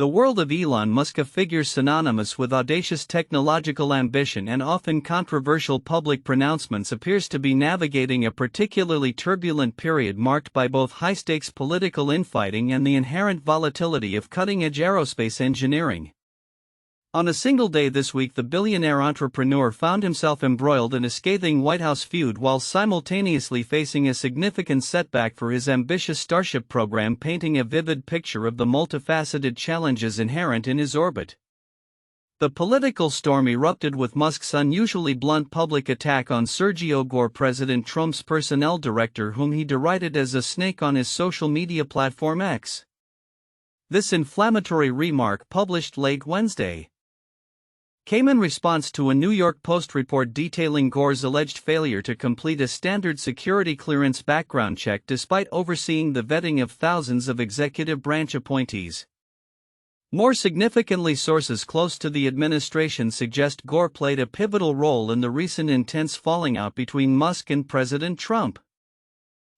The world of Elon Musk, a figure synonymous with audacious technological ambition and often controversial public pronouncements, appears to be navigating a particularly turbulent period marked by both high-stakes political infighting and the inherent volatility of cutting-edge aerospace engineering. On a single day this week, the billionaire entrepreneur found himself embroiled in a scathing White House feud while simultaneously facing a significant setback for his ambitious Starship program, painting a vivid picture of the multifaceted challenges inherent in his orbit. The political storm erupted with Musk's unusually blunt public attack on Sergio Gore, President Trump's personnel director, whom he derided as a snake, on his social media platform X. This inflammatory remark, published late Wednesday, came in response to a New York Post report detailing Gore's alleged failure to complete a standard security clearance background check despite overseeing the vetting of thousands of executive branch appointees. More significantly, sources close to the administration suggest Gore played a pivotal role in the recent intense falling out between Musk and President Trump.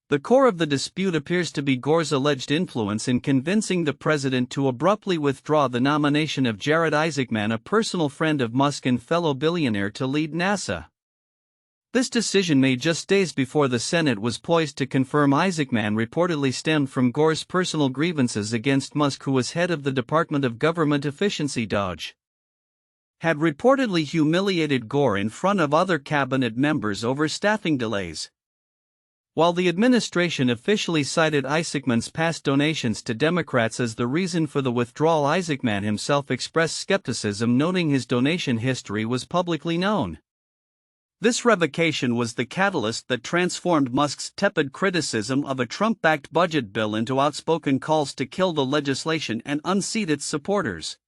The core of the dispute appears to be Gore's alleged influence in convincing the president to abruptly withdraw the nomination of Jared Isaacman, a personal friend of Musk and fellow billionaire, to lead NASA. This decision, made just days before the Senate was poised to confirm Isaacman, reportedly stemmed from Gore's personal grievances against Musk, who was head of the Department of Government Efficiency (DOGE), had reportedly humiliated Gore in front of other cabinet members over staffing delays. While the administration officially cited Isaacman's past donations to Democrats as the reason for the withdrawal, Isaacman himself expressed skepticism, noting his donation history was publicly known. This revocation was the catalyst that transformed Musk's tepid criticism of a Trump-backed budget bill into outspoken calls to kill the legislation and unseat its supporters.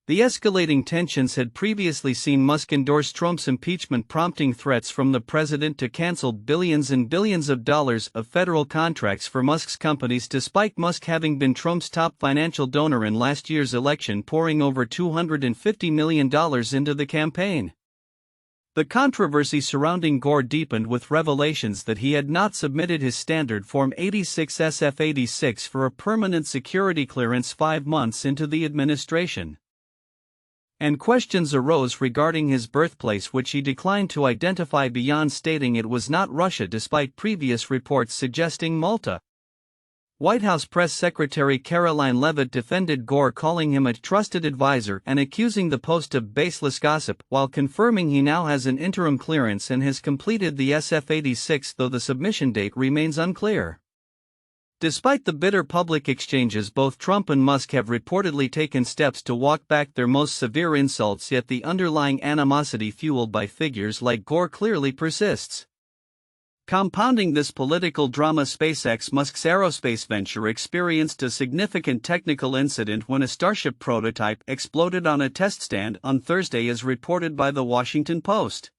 The escalating tensions had previously seen Musk endorse Trump's impeachment, prompting threats from the president to cancel billions and billions of dollars of federal contracts for Musk's companies, despite Musk having been Trump's top financial donor in last year's election, pouring over $250 million into the campaign. The controversy surrounding Gore deepened with revelations that he had not submitted his standard Form 86 SF-86 for a permanent security clearance 5 months into the administration. And questions arose regarding his birthplace, which he declined to identify beyond stating it was not Russia, despite previous reports suggesting Malta. White House Press Secretary Caroline Leavitt defended Gore, calling him a trusted advisor and accusing the Post of baseless gossip, while confirming he now has an interim clearance and has completed the SF-86, though the submission date remains unclear. Despite the bitter public exchanges, both Trump and Musk have reportedly taken steps to walk back their most severe insults, yet the underlying animosity fueled by figures like Gore clearly persists. Compounding this political drama, SpaceX, Musk's aerospace venture, experienced a significant technical incident when a Starship prototype exploded on a test stand on Thursday, as reported by The Washington Post.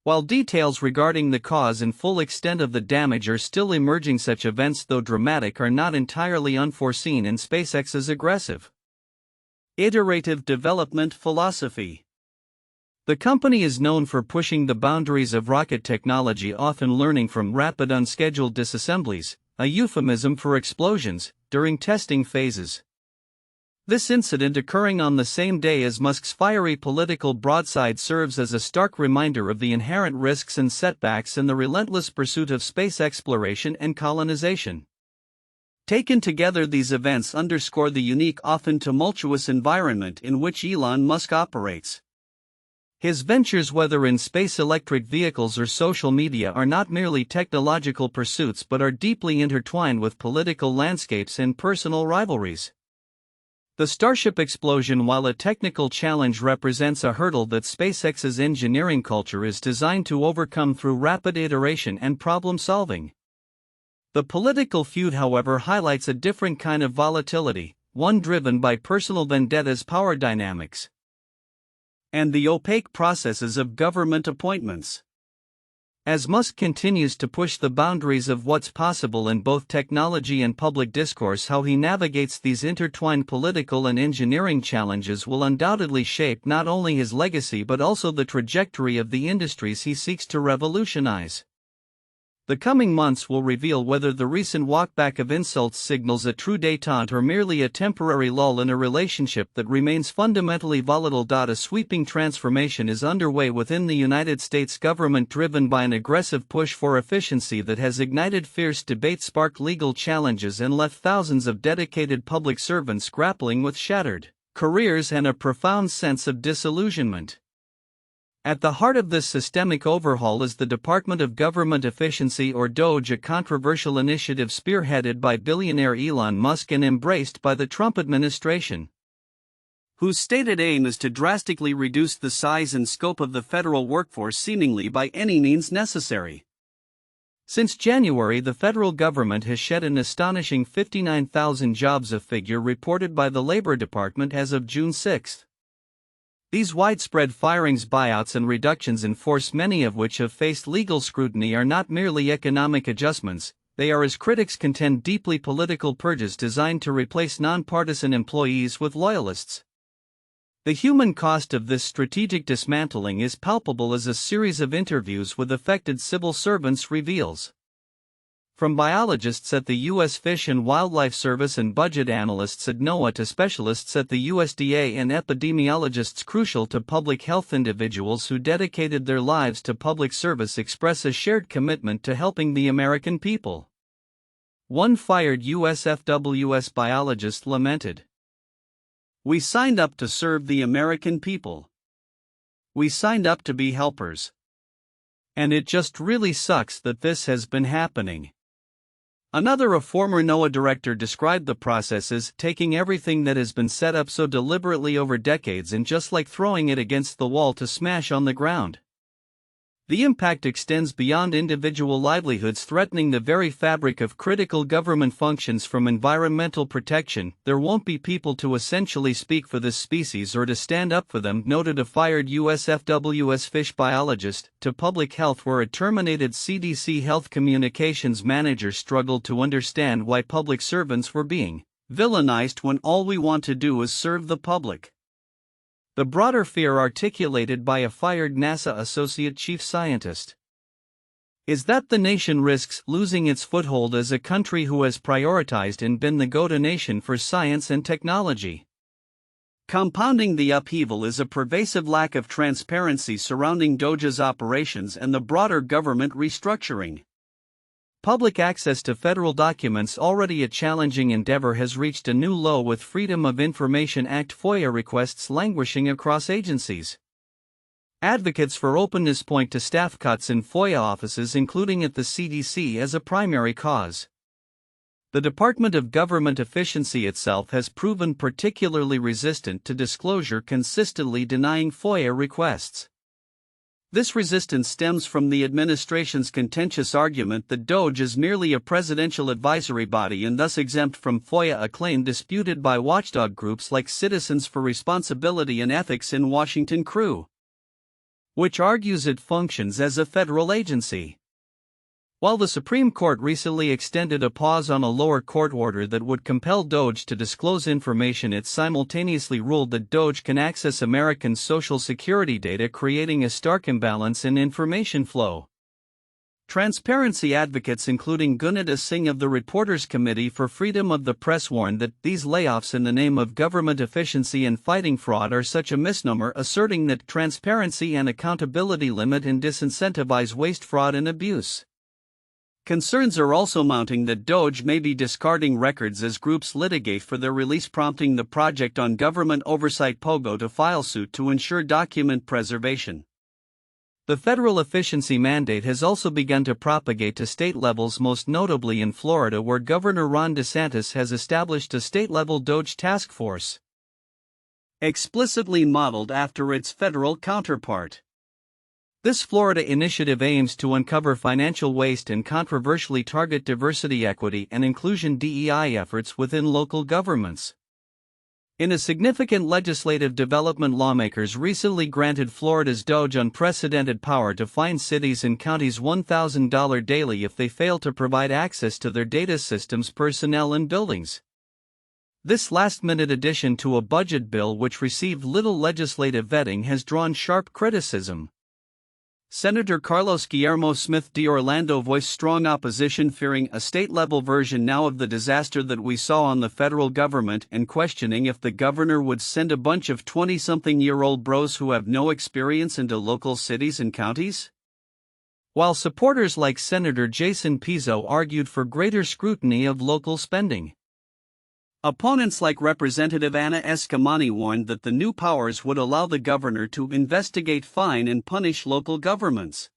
While details regarding the cause and full extent of the damage are still emerging, such events, though dramatic, are not entirely unforeseen in SpaceX's aggressive, iterative development philosophy. The company is known for pushing the boundaries of rocket technology, often learning from rapid unscheduled disassemblies, a euphemism for explosions, during testing phases. This incident, occurring on the same day as Musk's fiery political broadside, serves as a stark reminder of the inherent risks and setbacks in the relentless pursuit of space exploration and colonization. Taken together, these events underscore the unique, often tumultuous environment in which Elon Musk operates. His ventures, whether in space, electric vehicles, or social media, are not merely technological pursuits but are deeply intertwined with political landscapes and personal rivalries. The Starship explosion, while a technical challenge, represents a hurdle that SpaceX's engineering culture is designed to overcome through rapid iteration and problem solving. The political feud, however, highlights a different kind of volatility, one driven by personal vendettas, power dynamics, and the opaque processes of government appointments. As Musk continues to push the boundaries of what's possible in both technology and public discourse, how he navigates these intertwined political and engineering challenges will undoubtedly shape not only his legacy but also the trajectory of the industries he seeks to revolutionize. The coming months will reveal whether the recent walkback of insults signals a true détente or merely a temporary lull in a relationship that remains fundamentally volatile. A sweeping transformation is underway within the United States government, driven by an aggressive push for efficiency that has ignited fierce debate, sparked legal challenges, and left thousands of dedicated public servants grappling with shattered careers and a profound sense of disillusionment. At the heart of this systemic overhaul is the Department of Government Efficiency, or DOGE, a controversial initiative spearheaded by billionaire Elon Musk and embraced by the Trump administration, whose stated aim is to drastically reduce the size and scope of the federal workforce, seemingly by any means necessary. Since January, the federal government has shed an astonishing 59,000 jobs, a figure reported by the Labor Department as of June 6. These widespread firings, buyouts, and reductions in force, many of which have faced legal scrutiny, are not merely economic adjustments. They are, as critics contend, deeply political purges designed to replace nonpartisan employees with loyalists. The human cost of this strategic dismantling is palpable, as a series of interviews with affected civil servants reveals. From biologists at the U.S. Fish and Wildlife Service and budget analysts at NOAA to specialists at the USDA and epidemiologists crucial to public health, individuals who dedicated their lives to public service express a shared commitment to helping the American people. One fired USFWS biologist lamented, "We signed up to serve the American people. We signed up to be helpers. And it just really sucks that this has been happening." Another, a former NOAA director, described the process as taking everything that has been set up so deliberately over decades and just like throwing it against the wall to smash on the ground. The impact extends beyond individual livelihoods, threatening the very fabric of critical government functions. From environmental protection, there won't be people to essentially speak for this species or to stand up for them, noted a fired USFWS fish biologist, to public health, where a terminated CDC health communications manager struggled to understand why public servants were being villainized when all we want to do is serve the public. The broader fear, articulated by a fired NASA associate chief scientist, is that the nation risks losing its foothold as a country who has prioritized and been the go-to nation for science and technology. Compounding the upheaval is a pervasive lack of transparency surrounding DOGE's operations and the broader government restructuring. Public access to federal documents, already a challenging endeavor, has reached a new low, with Freedom of Information Act FOIA requests languishing across agencies. Advocates for openness point to staff cuts in FOIA offices, including at the CDC, as a primary cause. The Department of Government Efficiency itself has proven particularly resistant to disclosure, consistently denying FOIA requests. This resistance stems from the administration's contentious argument that DOGE is merely a presidential advisory body and thus exempt from FOIA, a claim disputed by watchdog groups like Citizens for Responsibility and Ethics in Washington, CREW, which argues it functions as a federal agency. While the Supreme Court recently extended a pause on a lower court order that would compel DOGE to disclose information, it simultaneously ruled that DOGE can access American Social Security data, creating a stark imbalance in information flow. Transparency advocates, including Gunita Singh of the Reporters Committee for Freedom of the Press, warned that these layoffs in the name of government efficiency and fighting fraud are such a misnomer, asserting that transparency and accountability limit and disincentivize waste, fraud, and abuse. Concerns are also mounting that DOGE may be discarding records as groups litigate for their release, prompting the Project on Government Oversight POGO to file suit to ensure document preservation. The federal efficiency mandate has also begun to propagate to state levels, most notably in Florida, where Governor Ron DeSantis has established a state-level DOGE task force, explicitly modeled after its federal counterpart. This Florida initiative aims to uncover financial waste and controversially target diversity, equity, and inclusion (DEI) efforts within local governments. In a significant legislative development, lawmakers recently granted Florida's DOGE unprecedented power to fine cities and counties $1,000 daily if they fail to provide access to their data systems, personnel, and buildings. This last-minute addition to a budget bill which received little legislative vetting has drawn sharp criticism. Senator Carlos Guillermo Smith de Orlando voiced strong opposition, fearing a state-level version now of the disaster that we saw on the federal government and questioning if the governor would send a bunch of 20-something-year-old bros who have no experience into local cities and counties. While supporters like Senator Jason Pizzo argued for greater scrutiny of local spending, opponents like Representative Anna Eskamani warned that the new powers would allow the governor to investigate, fine, and punish local governments.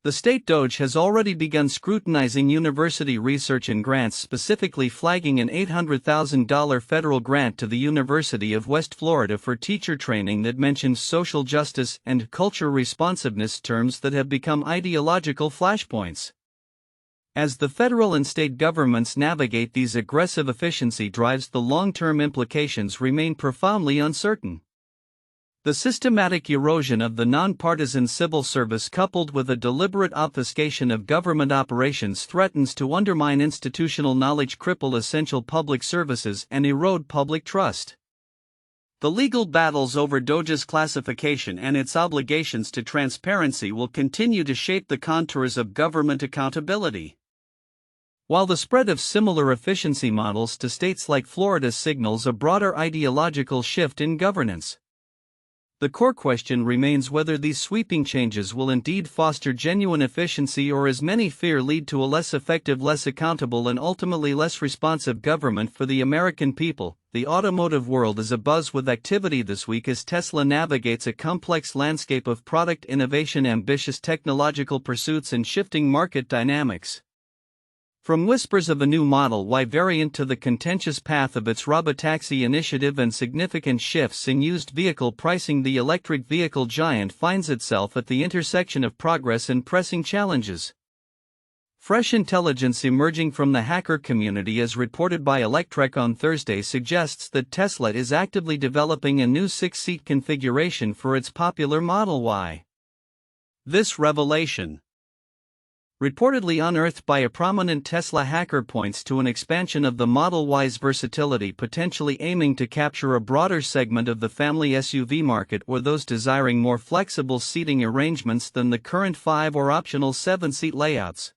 The state DOGE has already begun scrutinizing university research and grants, specifically flagging an $800,000 federal grant to the University of West Florida for teacher training that mentions social justice and culture responsiveness, terms that have become ideological flashpoints. As the federal and state governments navigate these aggressive efficiency drives, the long-term implications remain profoundly uncertain. The systematic erosion of the nonpartisan civil service, coupled with a deliberate obfuscation of government operations, threatens to undermine institutional knowledge, cripple essential public services, and erode public trust. The legal battles over DOGE's classification and its obligations to transparency will continue to shape the contours of government accountability. While the spread of similar efficiency models to states like Florida signals a broader ideological shift in governance, the core question remains whether these sweeping changes will indeed foster genuine efficiency or, as many fear, lead to a less effective, less accountable, and ultimately less responsive government for the American people. The automotive world is abuzz with activity this week as Tesla navigates a complex landscape of product innovation, ambitious technological pursuits, and shifting market dynamics. From whispers of a new Model Y variant to the contentious path of its Robotaxi initiative and significant shifts in used vehicle pricing, the electric vehicle giant finds itself at the intersection of progress and pressing challenges. Fresh intelligence emerging from the hacker community, as reported by Electrek on Thursday, suggests that Tesla is actively developing a new 6-seat configuration for its popular Model Y. This revelation, reportedly unearthed by a prominent Tesla hacker, points to an expansion of the Model Y's versatility, potentially aiming to capture a broader segment of the family SUV market or those desiring more flexible seating arrangements than the current 5 or optional 7-seat layouts.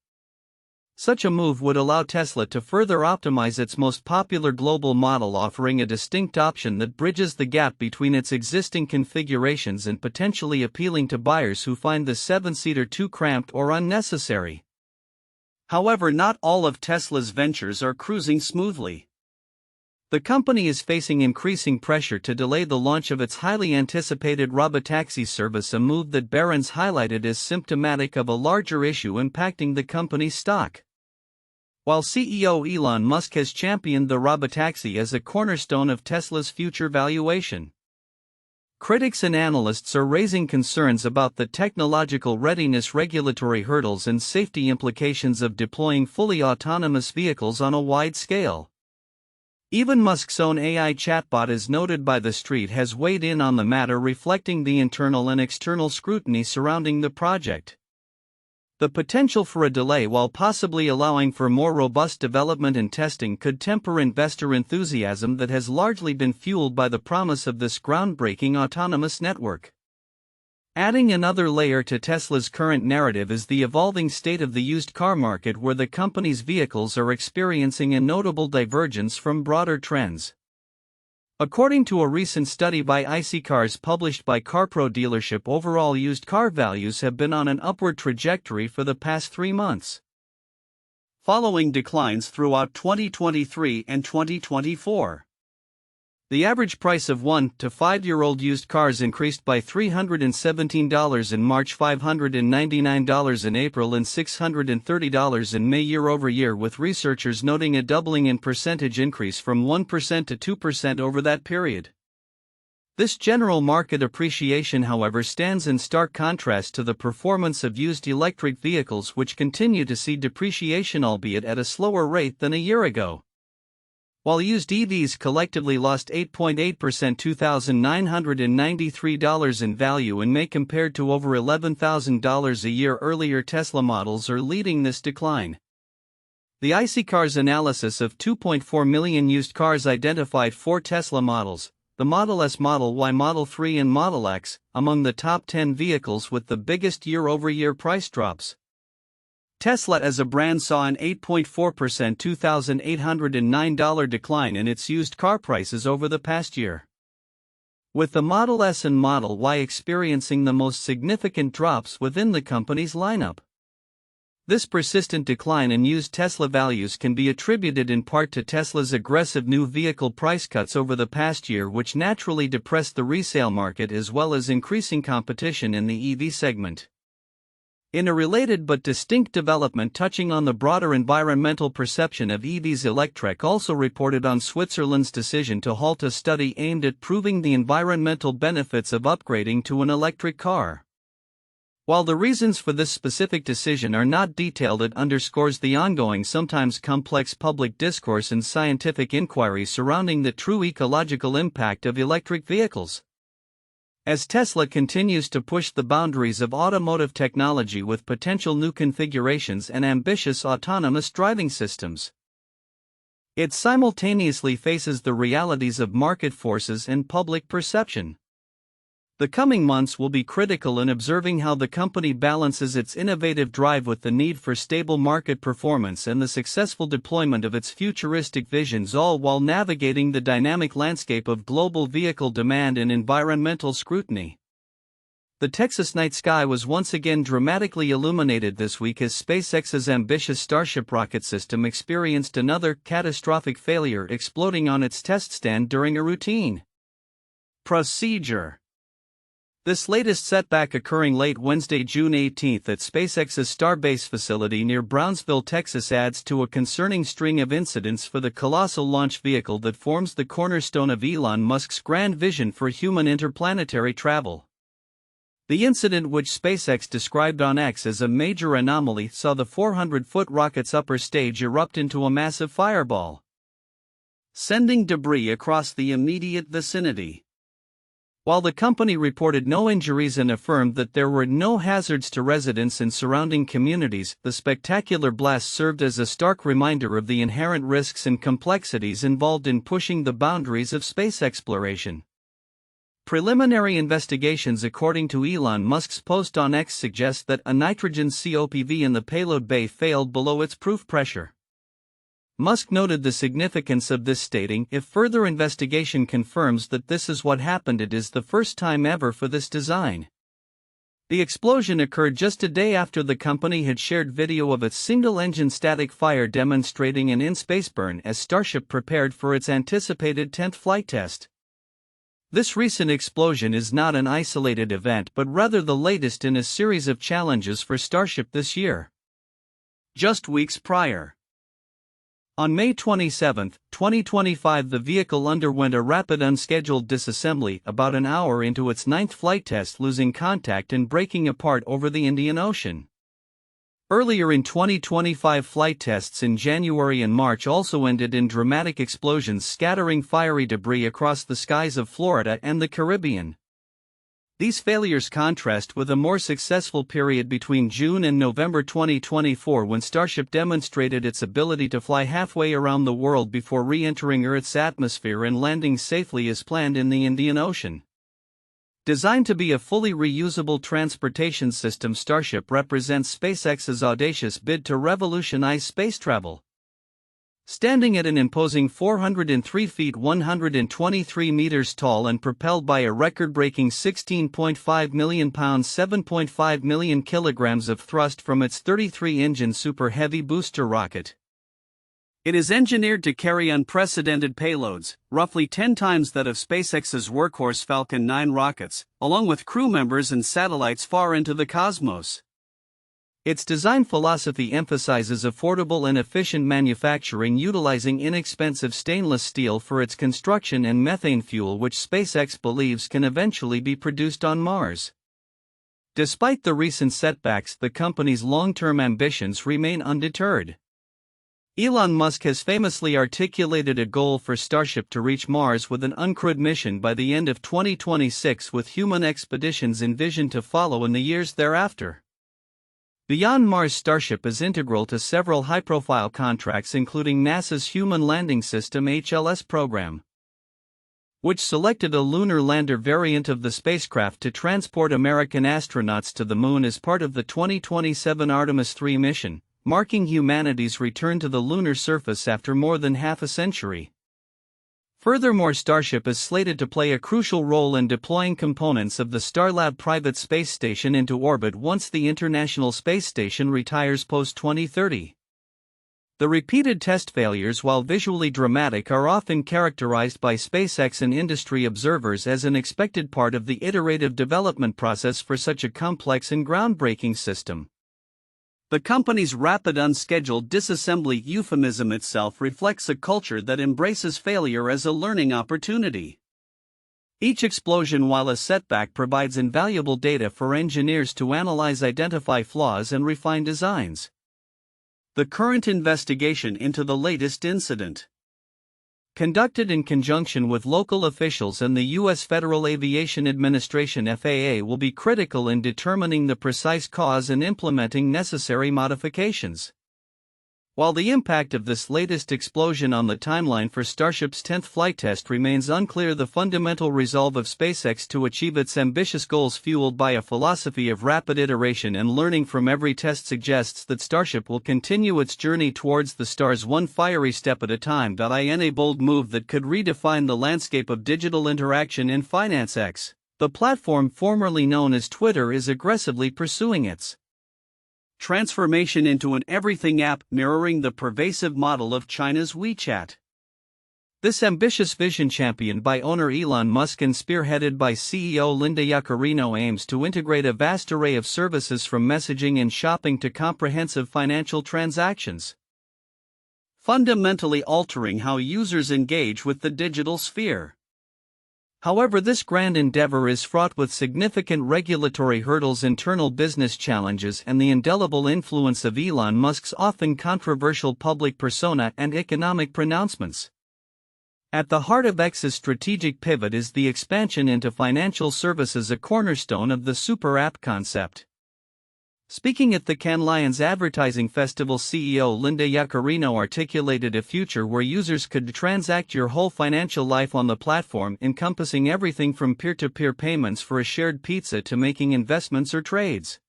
Such a move would allow Tesla to further optimize its most popular global model, offering a distinct option that bridges the gap between its existing configurations and potentially appealing to buyers who find the 7-seater too cramped or unnecessary. However, not all of Tesla's ventures are cruising smoothly. The company is facing increasing pressure to delay the launch of its highly anticipated Robotaxi service, a move that Barron's highlighted as symptomatic of a larger issue impacting the company's stock. While CEO Elon Musk has championed the Robotaxi as a cornerstone of Tesla's future valuation, critics and analysts are raising concerns about the technological readiness, regulatory hurdles, and safety implications of deploying fully autonomous vehicles on a wide scale. Even Musk's own AI chatbot, as noted by The Street, has weighed in on the matter, reflecting the internal and external scrutiny surrounding the project. The potential for a delay, while possibly allowing for more robust development and testing, could temper investor enthusiasm that has largely been fueled by the promise of this groundbreaking autonomous network. Adding another layer to Tesla's current narrative is the evolving state of the used car market, where the company's vehicles are experiencing a notable divergence from broader trends. According to a recent study by iSeeCars published by CarPro Dealership, overall used car values have been on an upward trajectory for the past 3 months, following declines throughout 2023 and 2024. The average price of 1 to 5-year-old used cars increased by $317 in March, $599 in April, and $630 in May year-over-year, with researchers noting a doubling in percentage increase from 1% to 2% over that period. This general market appreciation, however, stands in stark contrast to the performance of used electric vehicles, which continue to see depreciation, albeit at a slower rate than a year ago. While used EVs collectively lost 8.8%, $2,993 in value in May compared to over $11,000 a year earlier, Tesla models are leading this decline. The iSeeCars analysis of 2.4 million used cars identified 4 Tesla models, the Model S, Model Y, Model 3 and Model X, among the top 10 vehicles with the biggest year-over-year price drops. Tesla as a brand saw an 8.4% $2,809 decline in its used car prices over the past year, with the Model S and Model Y experiencing the most significant drops within the company's lineup. This persistent decline in used Tesla values can be attributed in part to Tesla's aggressive new vehicle price cuts over the past year, which naturally depressed the resale market, as well as increasing competition in the EV segment. In a related but distinct development touching on the broader environmental perception of EVs, Electrek also reported on Switzerland's decision to halt a study aimed at proving the environmental benefits of upgrading to an electric car. While the reasons for this specific decision are not detailed, it underscores the ongoing, sometimes complex public discourse and scientific inquiry surrounding the true ecological impact of electric vehicles. As Tesla continues to push the boundaries of automotive technology with potential new configurations and ambitious autonomous driving systems, it simultaneously faces the realities of market forces and public perception. The coming months will be critical in observing how the company balances its innovative drive with the need for stable market performance and the successful deployment of its futuristic visions, all while navigating the dynamic landscape of global vehicle demand and environmental scrutiny. The Texas night sky was once again dramatically illuminated this week as SpaceX's ambitious Starship rocket system experienced another catastrophic failure, exploding on its test stand during a routine procedure. This latest setback occurring late Wednesday, June 18 at SpaceX's Starbase facility near Brownsville, Texas, adds to a concerning string of incidents for the colossal launch vehicle that forms the cornerstone of Elon Musk's grand vision for human interplanetary travel. The incident, which SpaceX described on X as a major anomaly, saw the 400-foot rocket's upper stage erupt into a massive fireball, sending debris across the immediate vicinity. While the company reported no injuries and affirmed that there were no hazards to residents and surrounding communities, the spectacular blast served as a stark reminder of the inherent risks and complexities involved in pushing the boundaries of space exploration. Preliminary investigations, according to Elon Musk's post on X, suggest that a nitrogen COPV in the payload bay failed below its proof pressure. Musk noted the significance of this, stating, "If further investigation confirms that this is what happened, it is the first time ever for this design." The explosion occurred just a day after the company had shared video of its single-engine static fire demonstrating an in-space burn as Starship prepared for its anticipated 10th flight test. This recent explosion is not an isolated event, but rather the latest in a series of challenges for Starship this year. Just weeks prior, on May 27, 2025, the vehicle underwent a rapid unscheduled disassembly about an hour into its 9th flight test, losing contact and breaking apart over the Indian Ocean. Earlier in 2025, flight tests in January and March also ended in dramatic explosions, scattering fiery debris across the skies of Florida and the Caribbean. These failures contrast with a more successful period between June and November 2024, when Starship demonstrated its ability to fly halfway around the world before re-entering Earth's atmosphere and landing safely as planned in the Indian Ocean. Designed to be a fully reusable transportation system, Starship represents SpaceX's audacious bid to revolutionize space travel. Standing at an imposing 403 feet 123 meters tall and propelled by a record-breaking 16.5 million pounds 7.5 million kilograms of thrust from its 33-engine Super Heavy booster rocket, it is engineered to carry unprecedented payloads, roughly 10 times that of SpaceX's workhorse Falcon 9 rockets, along with crew members and satellites far into the cosmos. Its design philosophy emphasizes affordable and efficient manufacturing, utilizing inexpensive stainless steel for its construction and methane fuel, which SpaceX believes can eventually be produced on Mars. Despite the recent setbacks, the company's long-term ambitions remain undeterred. Elon Musk has famously articulated a goal for Starship to reach Mars with an uncrewed mission by the end of 2026, with human expeditions envisioned to follow in the years thereafter. Beyond Mars, Starship is integral to several high-profile contracts, including NASA's Human Landing System (HLS) program, which selected a lunar lander variant of the spacecraft to transport American astronauts to the Moon as part of the 2027 Artemis III mission, marking humanity's return to the lunar surface after more than half a century. Furthermore, Starship is slated to play a crucial role in deploying components of the Starlab private space station into orbit once the International Space Station retires post-2030. The repeated test failures, while visually dramatic, are often characterized by SpaceX and industry observers as an expected part of the iterative development process for such a complex and groundbreaking system. The company's rapid unscheduled disassembly euphemism itself reflects a culture that embraces failure as a learning opportunity. Each explosion, while a setback, provides invaluable data for engineers to analyze, identify flaws, and refine designs. The current investigation into the latest incident, conducted in conjunction with local officials and the U.S. Federal Aviation Administration (FAA), will be critical in determining the precise cause and implementing necessary modifications. While the impact of this latest explosion on the timeline for Starship's 10th flight test remains unclear, the fundamental resolve of SpaceX to achieve its ambitious goals, fueled by a philosophy of rapid iteration and learning from every test, suggests that Starship will continue its journey towards the stars one fiery step at a time. In a bold move that could redefine the landscape of digital interaction in finance, X, the platform formerly known as Twitter, is aggressively pursuing its transformation into an everything app, mirroring the pervasive model of China's WeChat. This ambitious vision, championed by owner Elon Musk and spearheaded by CEO Linda Yaccarino, aims to integrate a vast array of services from messaging and shopping to comprehensive financial transactions, fundamentally altering how users engage with the digital sphere. However, this grand endeavor is fraught with significant regulatory hurdles, internal business challenges, and the indelible influence of Elon Musk's often controversial public persona and economic pronouncements. At the heart of X's strategic pivot is the expansion into financial services, a cornerstone of the super app concept. Speaking at the Cannes Lions Advertising Festival, CEO Linda Yaccarino articulated a future where users could transact your whole financial life on the platform, encompassing everything from peer-to-peer payments for a shared pizza to making investments or trades.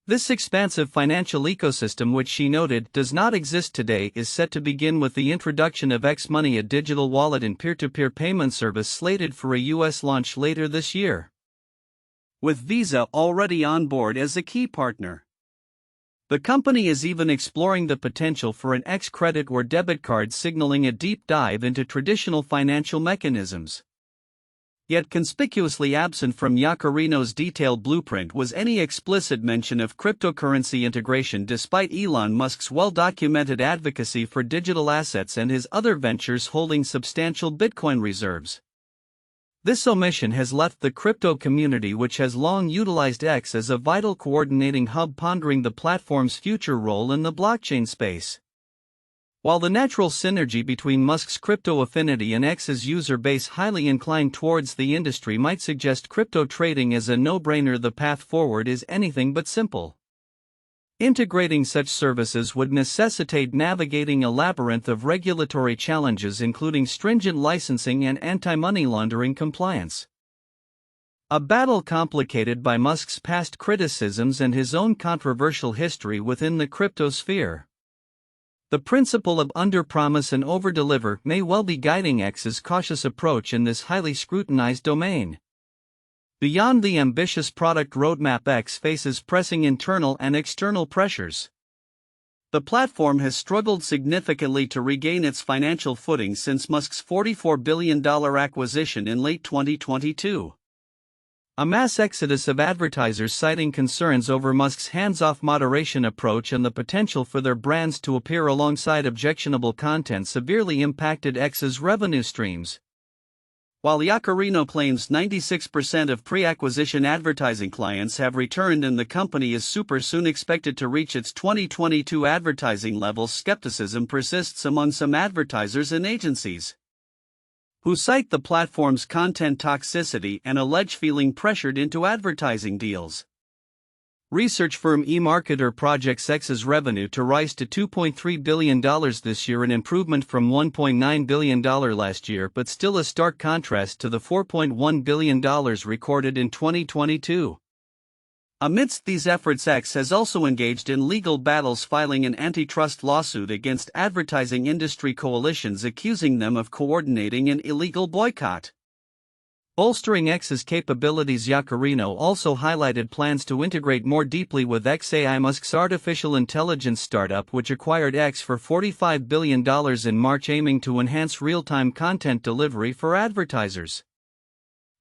This expansive financial ecosystem, which she noted does not exist today, is set to begin with the introduction of X Money, a digital wallet and peer-to-peer payment service slated for a U.S. launch later this year, with Visa already on board as a key partner. The company is even exploring the potential for an X credit or debit card, signaling a deep dive into traditional financial mechanisms. Yet conspicuously absent from Yaccarino's detailed blueprint was any explicit mention of cryptocurrency integration, despite Elon Musk's well-documented advocacy for digital assets and his other ventures holding substantial Bitcoin reserves. This omission has left the crypto community, which has long utilized X as a vital coordinating hub, pondering the platform's future role in the blockchain space. While the natural synergy between Musk's crypto affinity and X's user base highly inclined towards the industry might suggest crypto trading as a no-brainer, the path forward is anything but simple. Integrating such services would necessitate navigating a labyrinth of regulatory challenges, including stringent licensing and anti-money laundering compliance. A battle complicated by Musk's past criticisms and his own controversial history within the crypto sphere. The principle of under-promise and over-deliver may well be guiding X's cautious approach in this highly scrutinized domain. Beyond the ambitious product roadmap, X faces pressing internal and external pressures. The platform has struggled significantly to regain its financial footing since Musk's $44 billion acquisition in late 2022. A mass exodus of advertisers, citing concerns over Musk's hands-off moderation approach and the potential for their brands to appear alongside objectionable content, severely impacted X's revenue streams. While Yaccarino claims 96% of pre-acquisition advertising clients have returned and the company is soon expected to reach its 2022 advertising levels, skepticism persists among some advertisers and agencies, who cite the platform's content toxicity and allege feeling pressured into advertising deals. Research firm eMarketer projects X's revenue to rise to $2.3 billion this year, an improvement from $1.9 billion last year, but still a stark contrast to the $4.1 billion recorded in 2022. Amidst these efforts, X has also engaged in legal battles, filing an antitrust lawsuit against advertising industry coalitions accusing them of coordinating an illegal boycott. Bolstering X's capabilities, Yaccarino also highlighted plans to integrate more deeply with xAI, Musk's artificial intelligence startup, which acquired X for $45 billion in March, aiming to enhance real-time content delivery for advertisers.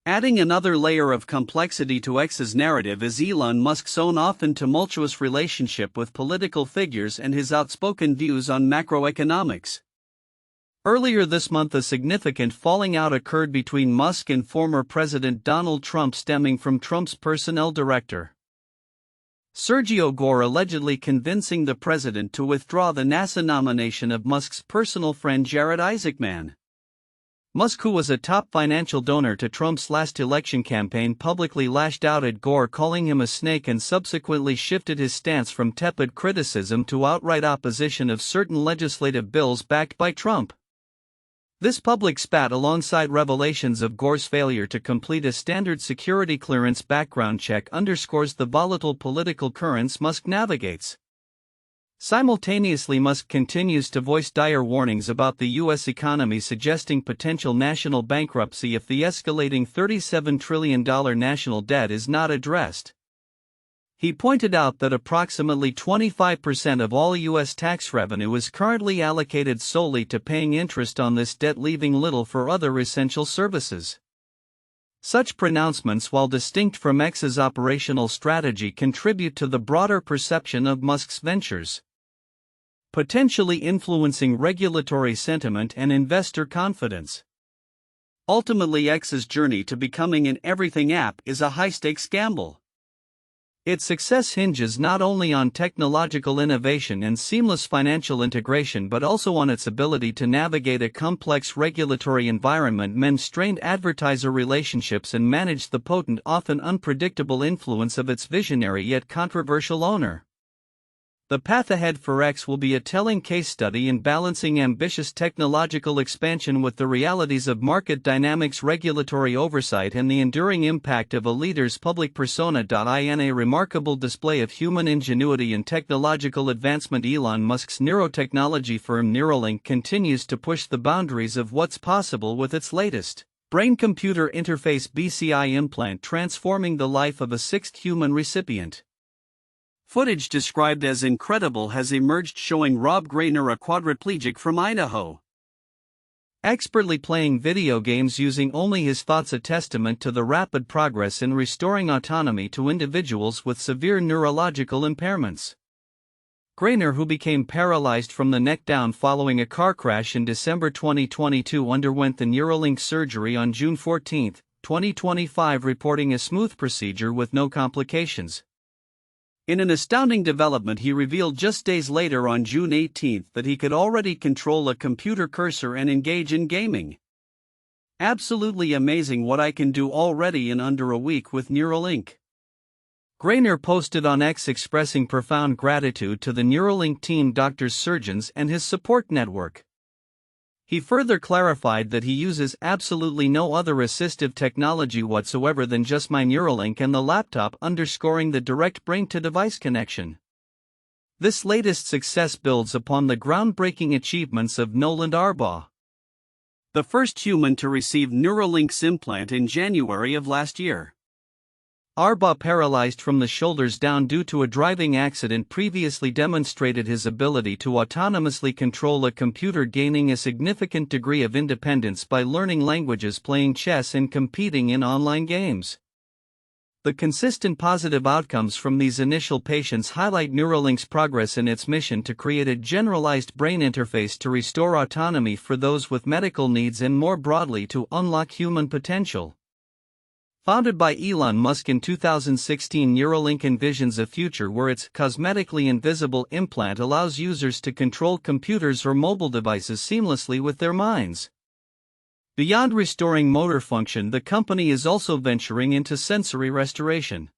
Adding another layer of complexity to X's narrative is Elon Musk's own often tumultuous relationship with political figures and his outspoken views on macroeconomics. Earlier this month, a significant falling out occurred between Musk and former President Donald Trump, stemming from Trump's personnel director, Sergio Gore, allegedly convincing the president to withdraw the NASA nomination of Musk's personal friend Jared Isaacman. Musk, who was a top financial donor to Trump's last election campaign, publicly lashed out at Gore, calling him a snake, and subsequently shifted his stance from tepid criticism to outright opposition of certain legislative bills backed by Trump. This public spat, alongside revelations of Gore's failure to complete a standard security clearance background check, underscores the volatile political currents Musk navigates. Simultaneously, Musk continues to voice dire warnings about the U.S. economy, suggesting potential national bankruptcy if the escalating $37 trillion national debt is not addressed. He pointed out that approximately 25% of all U.S. tax revenue is currently allocated solely to paying interest on this debt, leaving little for other essential services. Such pronouncements, while distinct from X's operational strategy, contribute to the broader perception of Musk's ventures, potentially influencing regulatory sentiment and investor confidence. Ultimately, X's journey to becoming an everything app is a high-stakes gamble. Its success hinges not only on technological innovation and seamless financial integration, but also on its ability to navigate a complex regulatory environment, mend strained advertiser relationships, and manage the potent, often unpredictable influence of its visionary yet controversial owner. The path ahead for X will be a telling case study in balancing ambitious technological expansion with the realities of market dynamics, regulatory oversight, and the enduring impact of a leader's public persona. In a remarkable display of human ingenuity and technological advancement, Elon Musk's neurotechnology firm Neuralink continues to push the boundaries of what's possible with its latest brain-computer interface BCI implant, transforming the life of a sixth human recipient. Footage described as incredible has emerged, showing Rob Grainer, a quadriplegic from Idaho, expertly playing video games using only his thoughts, a testament to the rapid progress in restoring autonomy to individuals with severe neurological impairments. Grainer, who became paralyzed from the neck down following a car crash in December 2022, underwent the Neuralink surgery on June 14, 2025, reporting a smooth procedure with no complications. In an astounding development, he revealed just days later, on June 18, that he could already control a computer cursor and engage in gaming. Absolutely amazing what I can do already in under a week with Neuralink. Grainer posted on X, expressing profound gratitude to the Neuralink team, doctors, surgeons, and his support network. He further clarified that he uses absolutely no other assistive technology whatsoever than just my Neuralink and the laptop, underscoring the direct brain-to-device connection. This latest success builds upon the groundbreaking achievements of Nolan Arbaugh, the first human to receive Neuralink's implant in January of last year. Arbaugh, paralyzed from the shoulders down due to a driving accident, previously demonstrated his ability to autonomously control a computer, gaining a significant degree of independence by learning languages, playing chess, and competing in online games. The consistent positive outcomes from these initial patients highlight Neuralink's progress in its mission to create a generalized brain interface to restore autonomy for those with medical needs and, more broadly, to unlock human potential. Founded by Elon Musk in 2016, Neuralink envisions a future where its cosmetically invisible implant allows users to control computers or mobile devices seamlessly with their minds. Beyond restoring motor function, the company is also venturing into sensory restoration.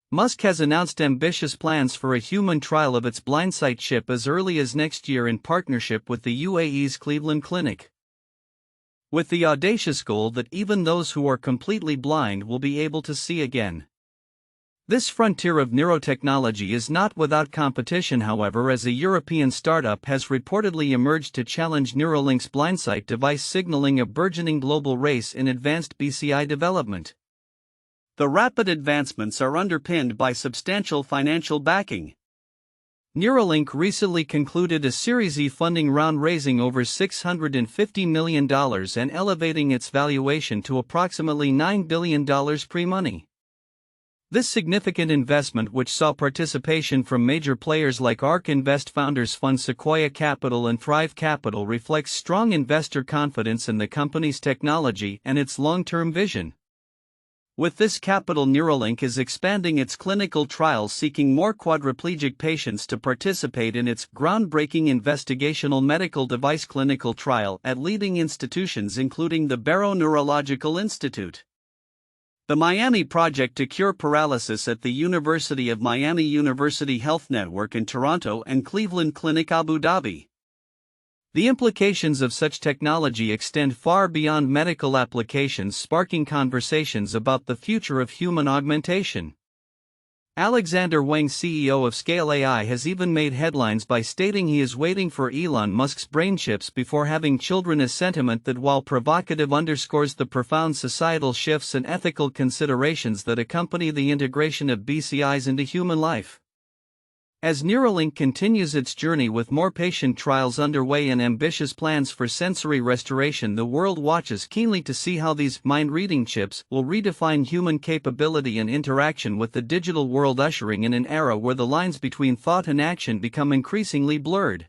Musk has announced ambitious plans for a human trial of its blindsight chip as early as next year in partnership with the UAE's Cleveland Clinic, with the audacious goal that even those who are completely blind will be able to see again. This frontier of neurotechnology is not without competition, however, as a European startup has reportedly emerged to challenge Neuralink's blindsight device, signaling a burgeoning global race in advanced BCI development. The rapid advancements are underpinned by substantial financial backing. Neuralink recently concluded a Series E funding round, raising over $650 million and elevating its valuation to approximately $9 billion pre-money. This significant investment, which saw participation from major players like ARK Invest founders fund Sequoia Capital and Thrive Capital, reflects strong investor confidence in the company's technology and its long-term vision. With this capital, Neuralink is expanding its clinical trials, seeking more quadriplegic patients to participate in its groundbreaking investigational medical device clinical trial at leading institutions including the Barrow Neurological Institute, the Miami Project to Cure Paralysis at the University of Miami, University Health Network in Toronto, and Cleveland Clinic Abu Dhabi. The implications of such technology extend far beyond medical applications, sparking conversations about the future of human augmentation. Alexander Wang, CEO of Scale AI, has even made headlines by stating he is waiting for Elon Musk's brain chips before having children, a sentiment that, while provocative, underscores the profound societal shifts and ethical considerations that accompany the integration of BCIs into human life. As Neuralink continues its journey with more patient trials underway and ambitious plans for sensory restoration, the world watches keenly to see how these mind-reading chips will redefine human capability and interaction with the digital world, ushering in an era where the lines between thought and action become increasingly blurred.